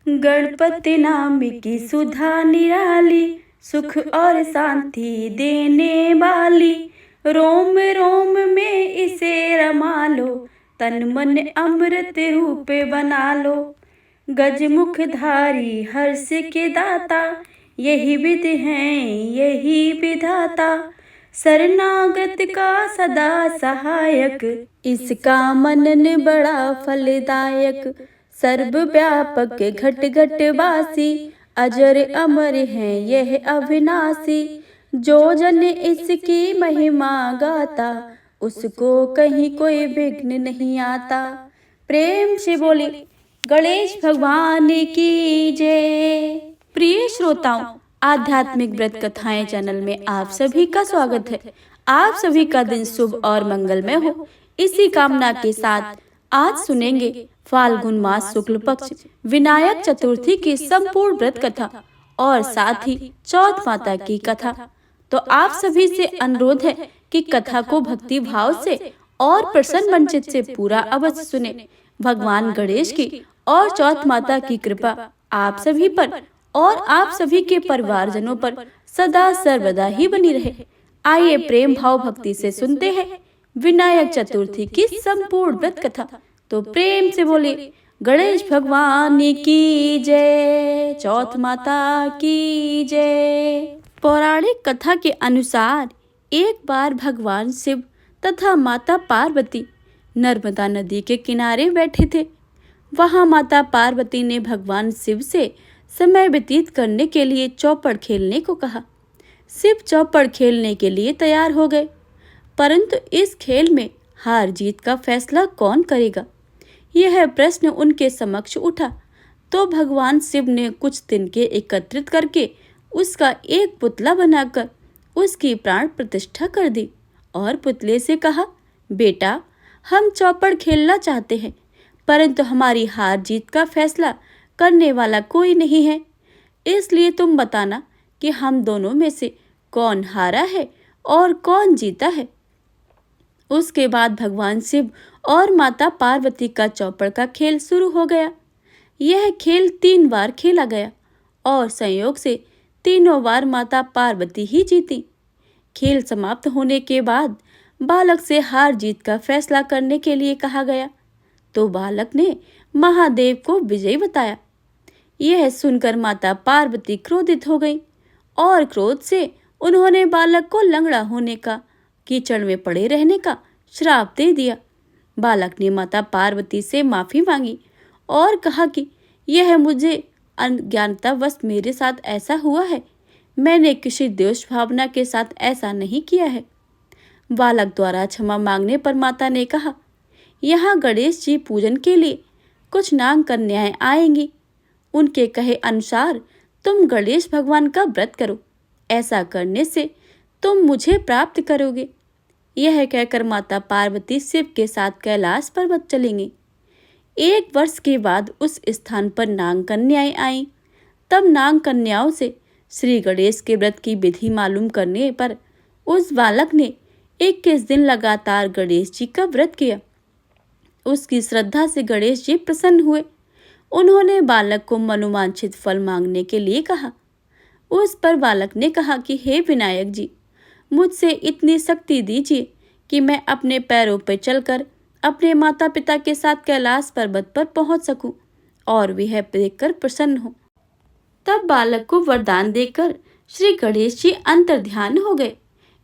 गणपति नाम की सुधा निराली, सुख और शांति देने वाली। रोम रोम में इसे रमा लो, तन मन अमृत रूप बना लो। गजमुखधारी हर्ष के दाता, यही विधि है यही विधाता। शरणागत का सदा सहायक, इसका मनन बड़ा फलदायक। सर्वव्यापक घट घट वासी, अजर अमर है यह अविनाशी। जो जन इसकी महिमा गाता, उसको कहीं कोई विघ्न नहीं आता। प्रेम से बोली गणेश भगवान की जय। प्रिय श्रोताओं, आध्यात्मिक व्रत कथाएं चैनल में आप सभी का स्वागत है। आप सभी का दिन शुभ और मंगलमय हो, इसी कामना के साथ आज सुनेंगे फाल्गुन मास शुक्ल पक्ष विनायक चतुर्थी की संपूर्ण व्रत कथा और साथ ही चौथ माता की कथा। तो आप सभी से अनुरोध है कि कथा को भक्ति भाव से और प्रसन्न मनचित से पूरा अवश्य सुने। भगवान गणेश की और चौथ माता की कृपा आप सभी पर और आप सभी के परिवारजनों पर सदा सर्वदा ही बनी रहे। आइए प्रेम भाव भक्ति से सुनते हैं विनायक चतुर्थी की संपूर्ण व्रत कथा। तो प्रेम से बोले गणेश भगवान की जय, चौथ माता की जय। पौराणिक कथा के अनुसार एक बार भगवान शिव तथा माता पार्वती नर्मदा नदी के किनारे बैठे थे। वहां माता पार्वती ने भगवान शिव से समय व्यतीत करने के लिए चौपड़ खेलने को कहा। शिव चौपड़ खेलने के लिए तैयार हो गए, परंतु इस खेल में हार जीत का फैसला कौन करेगा, यह प्रश्न उनके समक्ष उठा। तो भगवान शिव ने कुछ तिनके एकत्रित करके उसका एक पुतला बनाकर उसकी प्राण प्रतिष्ठा कर दी और पुतले से कहा, बेटा, हम चौपड़ खेलना चाहते हैं, परंतु हमारी हार जीत का फैसला करने वाला कोई नहीं है, इसलिए तुम बताना कि हम दोनों में से कौन हारा है और कौन जीता है। उसके बाद भगवान शिव और माता पार्वती का चौपड़ का खेल शुरू हो गया। यह खेल 3 बार खेला गया और संयोग से तीनों बार माता पार्वती ही जीती। खेल समाप्त होने के बाद बालक से हार जीत का फैसला करने के लिए कहा गया, तो बालक ने महादेव को विजयी बताया। यह सुनकर माता पार्वती क्रोधित हो गई और क्रोध से उन्होंने बालक को लंगड़ा होने का, कीचड़ में पड़े रहने का श्राप दे दिया। बालक ने माता पार्वती से माफी मांगी और कहा कि यह मुझे अज्ञानतावश मेरे साथ ऐसा हुआ है, मैंने किसी दोष भावना के साथ ऐसा नहीं किया है। बालक द्वारा क्षमा मांगने पर माता ने कहा, यहाँ गणेश जी पूजन के लिए कुछ नाग कन्याएं आएंगी, उनके कहे अनुसार तुम गणेश भगवान का व्रत करो, ऐसा करने से तुम मुझे प्राप्त करोगे। यह कहकर माता पार्वती शिव के साथ कैलाश पर्वत चलेंगी। 1 वर्ष के बाद उस स्थान पर नाग कन्याएं आईं। तब नाग कन्याओं से श्री गणेश के व्रत की विधि मालूम करने पर उस बालक ने 21 दिन लगातार गणेश जी का व्रत किया। उसकी श्रद्धा से गणेश जी प्रसन्न हुए। उन्होंने बालक को मनोवांछित फल मांगने के लिए कहा। उस पर बालक ने कहा कि हे विनायक जी, मुझसे इतनी शक्ति दीजिए कि मैं अपने पैरों पर चलकर अपने माता पिता के साथ कैलाश पर्वत पर पहुंच सकूं और वह देखकर प्रसन्न हो। तब बालक को वरदान देकर श्री गणेश जी अंतर्ध्यान हो गए।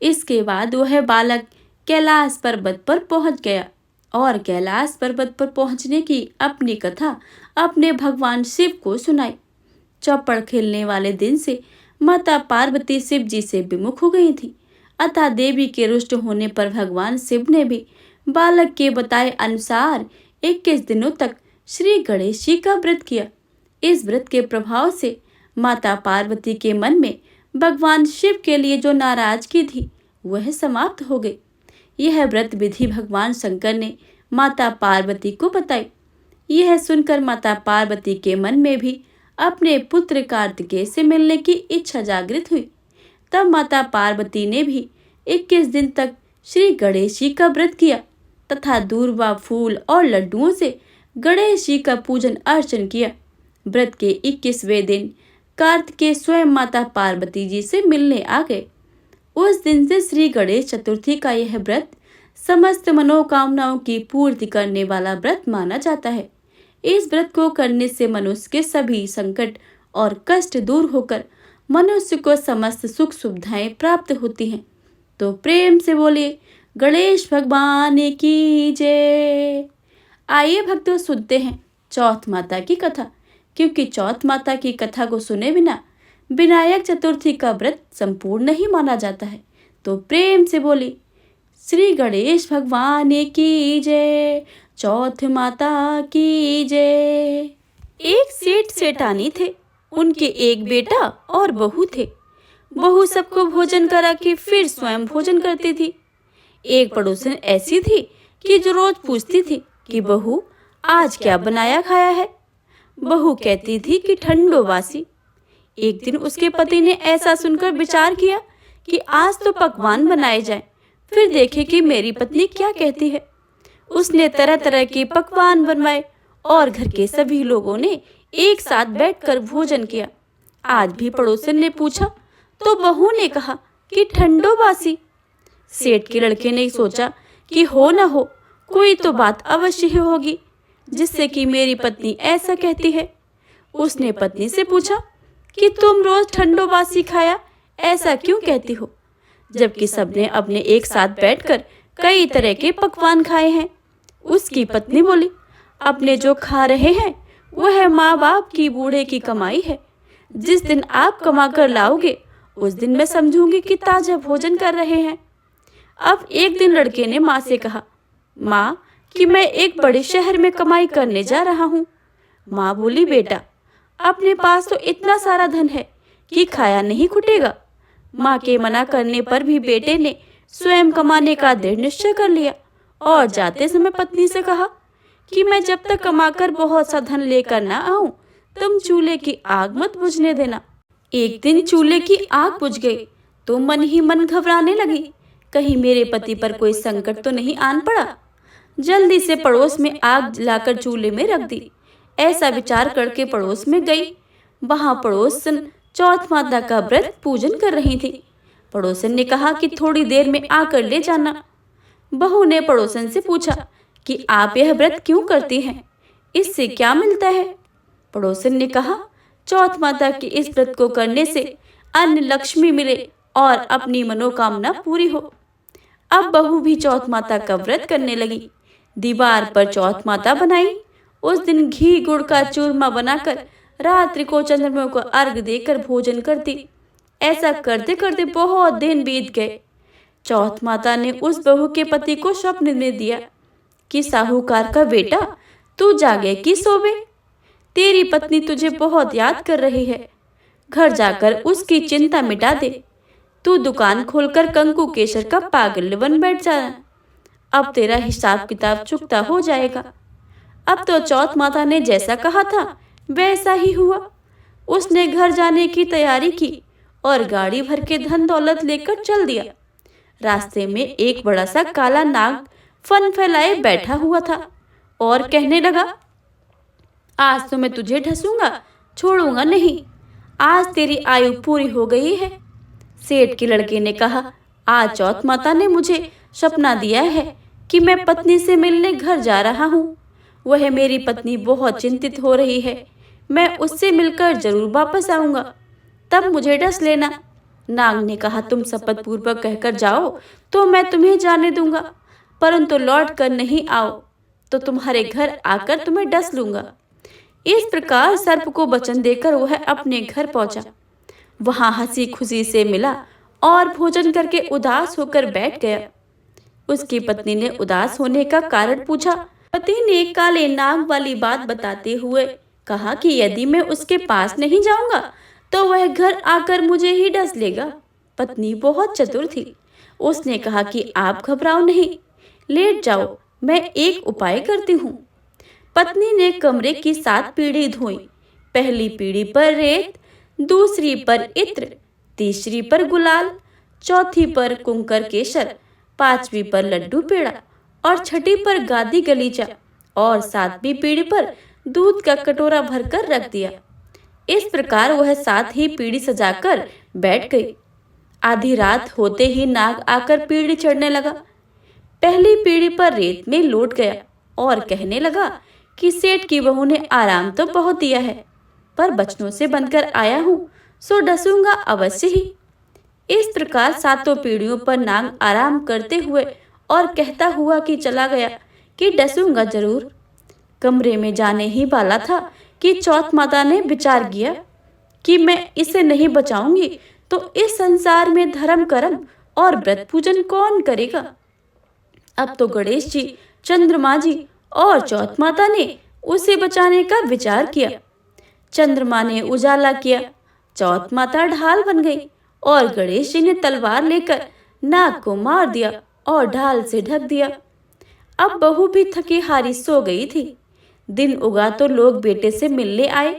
इसके बाद वह बालक कैलाश पर्वत पर पहुंच गया और कैलाश पर्वत पर पहुंचने की अपनी कथा अपने भगवान शिव को सुनाई। चौपड़ खेलने वाले दिन से माता पार्वती शिव जी से विमुख हो गई थी, अतः देवी के रुष्ट होने पर भगवान शिव ने भी बालक के बताए अनुसार 21 दिनों तक श्री गणेश जी का व्रत किया। इस व्रत के प्रभाव से माता पार्वती के मन में भगवान शिव के लिए जो नाराजगी थी वह समाप्त हो गई। यह व्रत विधि भगवान शंकर ने माता पार्वती को बताई। यह सुनकर माता पार्वती के मन में भी अपने पुत्र कार्तिकेय से मिलने की इच्छा जागृत हुई। तब माता पार्वती ने भी 21 दिन तक श्री गणेश जी का व्रत किया तथा दूर्वा फूल और लड्डुओं से गणेश जी का पूजन अर्चन किया। व्रत के 21वें दिन कार्तिकेय स्वयं माता पार्वती जी से मिलने आ गए। उस दिन से श्री गणेश चतुर्थी का यह व्रत समस्त मनोकामनाओं की पूर्ति करने वाला व्रत माना जाता है। इस व्रत को करने से मनुष्य के सभी संकट और कष्ट दूर होकर मनुष्य को समस्त सुख सुविधाएं प्राप्त होती हैं। तो प्रेम से बोलिए गणेश भगवान की जय। आइए भक्तों, सुनते हैं चौथ माता की कथा, क्योंकि चौथ माता की कथा को सुने बिना विनायक चतुर्थी का व्रत संपूर्ण नहीं माना जाता है। तो प्रेम से बोली श्री गणेश भगवान की जय, चौथ माता की जय। एक सेठ सेठानी थे, उनके एक बेटा और बहू थे। बहू सबको भोजन करा के फिर स्वयं भोजन करती थी। एक पड़ोसन ऐसी थी कि जो रोज पूछती थी कि बहू आज क्या बनाया खाया है। बहू कहती थी कि ठंडो बासी। एक दिन उसके पति ने ऐसा सुनकर विचार किया कि आज तो पकवान बनाए जाएं, फिर देखे कि मेरी पत्नी क्या कहती है। उसने तरह तरह के पकवान बनवाए और घर के सभी लोगों ने एक साथ बैठकर भोजन किया। आज भी पड़ोसन ने पूछा तो बहू ने कहा कि ठंडो बासी। सेठ के लड़के ने सोचा कि हो न हो कोई तो बात अवश्य ही होगी जिससे कि मेरी पत्नी ऐसा कहती है। उसने पत्नी से पूछा कि तुम रोज ठंडो बासी खाया ऐसा क्यों कहती हो, जबकि सबने अपने एक साथ बैठकर कई तरह के पकवान खाए हैं। उसकी पत्नी बोली, अपने जो खा रहे हैं वह माँ बाप की बूढ़े की कमाई है। जिस दिन आप कमा कर लाओगे उस दिन मैं समझूंगी कि ताजा भोजन कर रहे हैं। अब एक दिन लड़के ने माँ से कहा, माँ कि मैं एक बड़े शहर में कमाई करने जा रहा हूँ। माँ बोली, बेटा अपने पास तो इतना सारा धन है कि खाया नहीं खुटेगा। माँ के मना करने पर भी बेटे ने स्वयं कमाने का दृढ़ निश्चय कर लिया और जाते समय पत्नी से कहा कि मैं जब तक कमाकर बहुत सा धन लेकर ना आऊं तुम चूल्हे की आग मत बुझने देना। एक दिन चूल्हे की आग बुझ गई तो मन ही मन घबराने लगी, कहीं मेरे पति पर कोई संकट तो नहीं आन पड़ा। जल्दी से पड़ोस में आग जलाकर चूल्हे में रख दी। ऐसा विचार करके पड़ोस में गई। वहां पड़ोसन चौथ माता का व्रत पूजन कर रही थी। पड़ोसन ने कहा कि थोड़ी देर में आकर ले जाना। बहू ने पड़ोसन से पूछा कि आप यह व्रत क्यों करती हैं, इससे क्या मिलता है। पड़ोसन ने कहा, चौथ माता के इस व्रत को करने से अन्न लक्ष्मी मिले और अपनी मनोकामना पूरी हो। अब बहू भी चौथ माता का व्रत करने लगी। दीवार पर चौथ माता बनाई। उस दिन घी गुड़ का चूरमा बनाकर रात्रि को चंद्रमा को अर्घ देकर भोजन करती। ऐसा करते करते बहुत दिन बीत गए। चौथ माता ने उस बहू के पति को स्वप्न में दिया कि साहूकार का बेटा तू जागे कि सोवे, तेरी पत्नी तुझे बहुत याद कर रही है। घर जाकर उसकी चिंता मिटा दे। तू दुकान खोलकर कंकु केसर का पागल बन बैठ जाना। अब तेरा हिसाब किताब चुकता हो जाएगा। अब तो चौथ माता ने जैसा कहा था वैसा ही हुआ। उसने घर जाने की तैयारी की और गाड़ी भर के धन दौलत लेकर चल दिया। रास्ते में एक बड़ा सा काला नाग फन फैलाए बैठा हुआ था और कहने लगा, आज तो मैं तुझे ढसूंगा, छोड़ूंगा नहीं। आज तेरी आयु पूरी हो गई है। सेठ के लड़के ने कहा, आज चौथ माता ने मुझे सपना दिया है कि मैं पत्नी से मिलने घर जा रहा हूँ। वह मेरी पत्नी बहुत चिंतित हो रही है। मैं उससे मिलकर जरूर वापस आऊंगा, तब मुझे डस लेना। नाग ने कहा, तुम शपथ पूर्वक कहकर जाओ तो मैं तुम्हें जाने दूंगा, परंतु लौट कर नहीं आओ तो तुम्हारे घर आकर तुम्हें डस लूंगा। इस प्रकार सर्प को वचन देकर वह अपने घर पहुंचा। वहां हंसी खुशी से मिला और भोजन करके उदास होकर बैठ गया। उसकी पत्नी ने उदास होने का कारण पूछा। पति ने काले नाग वाली बात बताते हुए कहा कि यदि मैं उसके पास नहीं जाऊंगा तो वह घर आकर मुझे ही डस लेगा। पत्नी बहुत चतुर थी। उसने कहा कि आप घबराओ नहीं, लेट जाओ, मैं एक उपाय करती हूँ। पत्नी ने कमरे की 7 पीढ़ी धोई। पहली पीढ़ी पर रेत, दूसरी पर इत्र, तीसरी पर गुलाल, चौथी पर कुंकर केसर, 5वीं पर लड्डू पेड़ा और छठी पर गादी गलीचा और 7वीं पीढ़ी पर दूध का कटोरा भरकर रख दिया। इस प्रकार वह साथ ही पीढ़ी सजाकर बैठ गई। आधी रात होते ही नाग आकर पीढ़ी चढ़ने लगा। पहली पीढ़ी पर रेत में लौट गया और कहने लगा कि सेठ की बहू ने आराम तो बहुत दिया है, पर बचनों से बनकर आया हूँ, सो डसूंगा अवश्य ही। इस प्रकार सातों पीढ़ियों पर नाग आराम करते हुए और कहता हुआ कि चला गया कि डसूंगा जरूर। कमरे में जाने ही वाला था कि चौथ माता ने विचार किया कि मैं इसे नहीं बचाऊंगी तो इस संसार में धर्म कर्म और व्रत पूजन कौन करेगा। अब तो गणेश जी, चंद्रमा जी और चौथ माता ने उसे बचाने का विचार किया। चंद्रमा ने उजाला किया, चौथ माता ढाल बन गई और गणेश जी ने तलवार लेकर नाग को मार दिया और ढाल से ढक दिया। अब बहू भी थकी हारी सो गई थी। दिन उगा तो लोग बेटे से मिलने आए,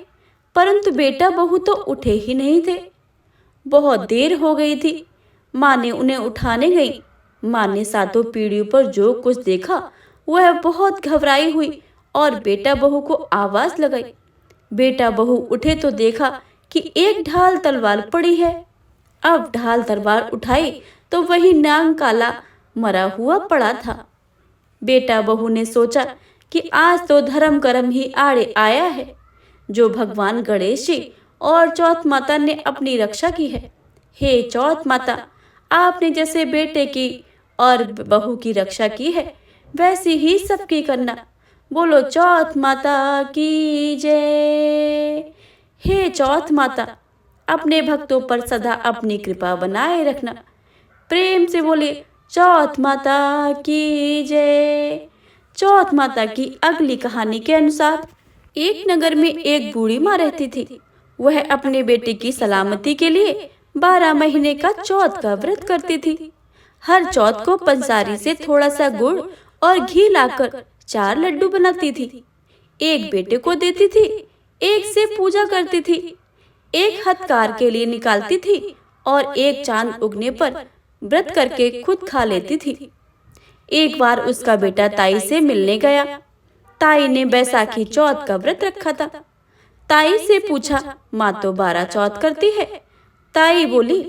परंतु बेटा बहू तो उठे ही नहीं थे। बहुत देर हो गई थी। माँ ने उन्हें उठाने गई। माँ ने सातों पीढ़ियों पर जो कुछ देखा वह बहुत घबराई हुई और बेटा बहू को आवाज लगाई। बेटा बहू उठे तो देखा कि एक ढाल तलवार पड़ी है। अब ढाल तलवार उठाई तो वही नाग काला मरा हुआ पड़ा था। बेटा बहू ने सोचा कि आज तो धर्म कर्म ही आड़े आया है, जो भगवान गणेश जी और चौथ माता ने अपनी रक्षा की है। हे चौथ माता, आपने जैसे बेटे की और बहू की रक्षा की है, वैसी ही सबकी करना। बोलो चौथ माता की जय। हे चौथ माता, अपने भक्तों पर सदा अपनी कृपा बनाए रखना। प्रेम से बोले चौथ माता की जय। चौथ माता की अगली कहानी के अनुसार एक नगर में एक बूढ़ी माँ रहती थी। वह अपने बेटे की सलामती के लिए 12 महीने का चौथ का व्रत करती थी। हर चौथ को पंसारी से थोड़ा सा गुड़ और घी लाकर 4 लड्डू बनाती थी। एक बेटे को देती थी, एक से पूजा करती थी, एक हथकार के लिए निकालती थी और एक चांद उगने पर व्रत करके खुद खा लेती थी। एक बार उसका बेटा ताई से मिलने गया। ताई ने बैसाखी चौथ का व्रत रखा था। ताई से पूछा, माँ तो 12 चौथ करती है। ताई बोली,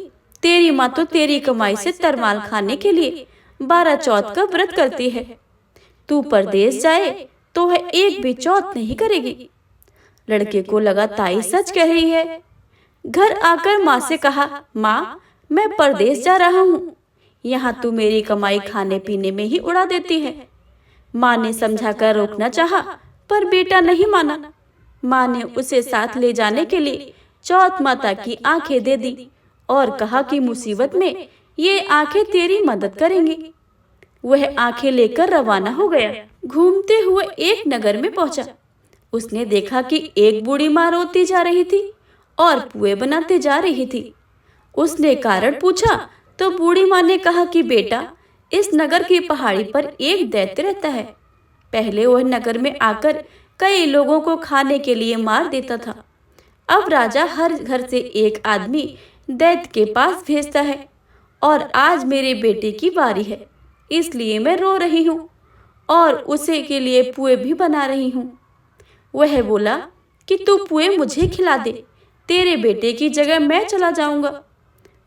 तेरी माँ तो तेरी कमाई से तरमाल खाने के लिए 12 चौथ का व्रत करती है। तू परदेश जाए तो वह एक भी चौथ नहीं करेगी। लड़के को लगा ताई सच कह रही है। घर आकर माँ से कहा, माँ मैं परदेश जा रहा हूँ, यहाँ तू मेरी कमाई खाने पीने में ही उड़ा देती है। माँ ने समझाकर रोकना चाहा, पर बेटा नहीं माना। माँ ने उसे साथ ले जाने के लिए चौथ माता की आंखें दे दी और कहा कि मुसीबत में ये आंखें तेरी मदद करेंगी। वह आंखें लेकर रवाना हो गया। घूमते हुए एक नगर में पहुंचा। उसने देखा कि एक बूढ़ी माँ रोती जा रही थी और पुए बनाते जा रही थी। उसने कारण पूछा तो बूढ़ी माँ ने कहा कि बेटा, इस नगर की पहाड़ी पर एक दैत्य रहता है। पहले वह नगर में आकर कई लोगों को खाने के लिए मार देता था। अब राजा हर घर से एक आदमी दैत्य के पास भेजता है और आज मेरे बेटे की बारी है, इसलिए मैं रो रही हूँ और उसे के लिए पुए भी बना रही हूँ। वह बोला कि तू पुए मुझे खिला दे, तेरे बेटे की जगह मैं चला जाऊंगा।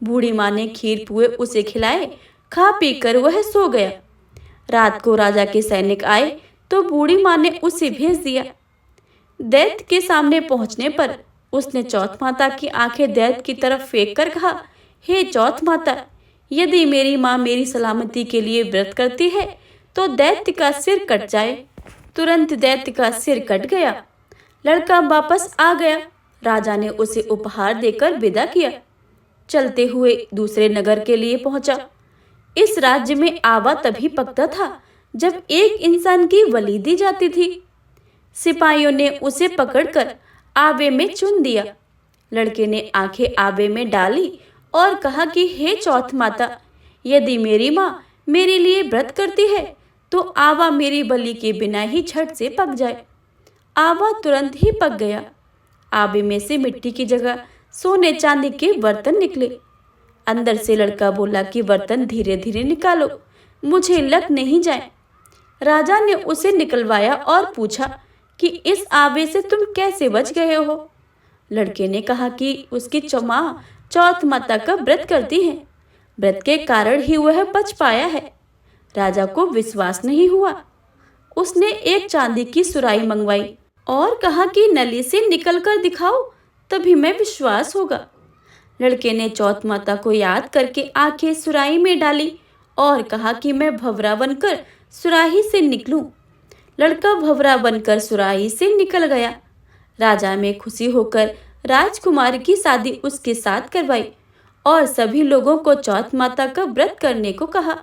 बूढ़ी माँ ने खीर पुए उसे खिलाए। खा पी कर वह सो गया। रात को राजा के सैनिक आए तो बूढ़ी माँ ने उसे भेज दिया। दैत्य के सामने पहुंचने पर उसने चौथ माता की आंखें दैत्य की तरफ फेंक कर कहा, हे चौथ माता, यदि मेरी माँ मेरी सलामती के लिए व्रत करती है तो दैत्य का सिर कट जाए। तुरंत दैत्य का सिर कट गया। लड़का वापस आ गया। राजा ने उसे उपहार देकर विदा किया। चलते हुए दूसरे नगर के लिए पहुंचा। इस राज्य में आवा तभी पकता था जब एक इंसान की बलि दी जाती थी। सिपाहियों ने उसे पकड़कर आवे में चुन दिया। लड़के ने आंखें आवे में डाली और कहा कि हे चौथ माता, यदि मेरी माँ मेरे लिए व्रत करती है तो आवा मेरी बलि के बिना ही झट से पक जाए। आवा तुरंत ही पक गया। आवे में से मिट्टी की जगह सोने चांदी के बर्तन निकले। अंदर से लड़का बोला कि बर्तन धीरे धीरे निकालो, मुझे लग नहीं जाए। राजा ने उसे निकलवाया और पूछा कि इस आवे से तुम कैसे बच गए हो? लड़के ने कहा कि उसकी माँ चौथ माता का व्रत करती है, व्रत के कारण ही वह बच पाया है। राजा को विश्वास नहीं हुआ। उसने एक चांदी की सुराही मंगवाई और कहा कि नली से निकल कर दिखाओ, तभी मैं विश्वास होगा। लड़के ने चौथ माता को याद करके आंखें सुराही में डाली और कहा कि मैं भंवरा बनकर सुराही से निकलूं। लड़का भंवरा बनकर सुराही से निकल गया। राजा में खुशी होकर राजकुमार की शादी उसके साथ करवाई और सभी लोगों को चौथ माता का व्रत करने को कहा।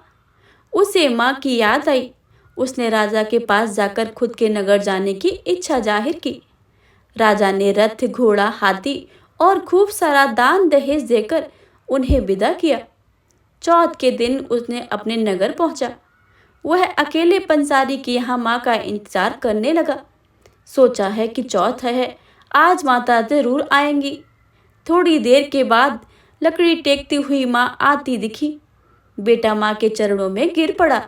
उसे माँ की याद आई। उसने राजा के पास जाकर खुद के नगर जाने की इच्छा जाहिर की। राजा ने रथ, घोड़ा, हाथी और खूब सारा दान दहेज देकर उन्हें विदा किया। चौथ के दिन उसने अपने नगर पहुंचा। वह अकेले पंसारी के यहाँ माँ का इंतजार करने लगा। सोचा है कि चौथ है, आज माता जरूर आएंगी। थोड़ी देर के बाद लकड़ी टेकती हुई माँ आती दिखी। बेटा माँ के चरणों में गिर पड़ा।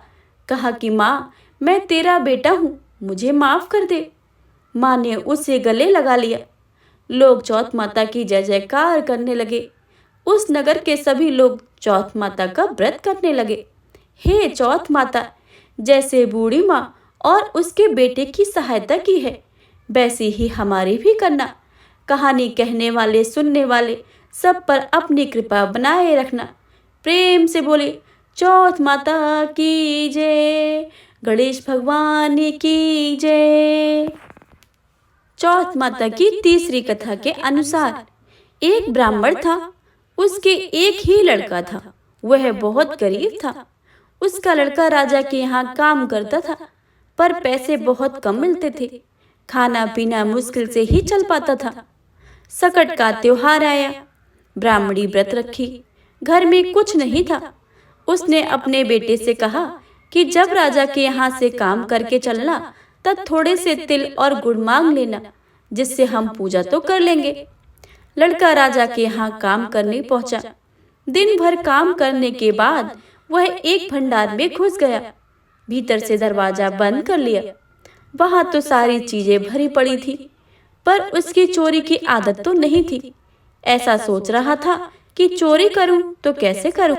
कहा कि माँ, मैं तेरा बेटा हूँ, मुझे माफ कर दे। माँ ने उसे गले लगा लिया। लोग चौथ माता की जय जयकार करने लगे। उस नगर के सभी लोग चौथ माता का व्रत करने लगे। हे चौथ माता, जैसे बूढ़ी माँ और उसके बेटे की सहायता की है, वैसी ही हमारी भी करना। कहानी कहने वाले, सुनने वाले सब पर अपनी कृपा बनाए रखना। प्रेम से बोले चौथ माता की जय, गणेश भगवान की जय। चौथ माता की तीसरी कथा के अनुसार एक ब्राह्मण था। उसके एक ही लड़का था। वह बहुत गरीब था। उसका लड़का राजा के यहाँ काम करता था, पर पैसे बहुत कम मिलते थे। खाना पीना मुश्किल से ही चल पाता था। संकट का त्योहार आया। ब्राह्मणी व्रत रखी। घर में कुछ नहीं था। उसने अपने बेटे से कहा कि जब राजा के यहाँ से काम करके चलना, तब थोड़े से तिल और गुड़ मांग लेना, जिससे हम पूजा तो कर लेंगे। लड़का राजा के यहाँ काम करने पहुंचा। दिन भर काम करने के बाद वह एक भंडार में घुस गया। भीतर से दरवाजा बंद कर लिया। वहां तो सारी चीजें भरी पड़ी थी, पर उसकी चोरी की आदत तो नहीं थी। ऐसा सोच रहा था कि चोरी करूं तो कैसे करूं।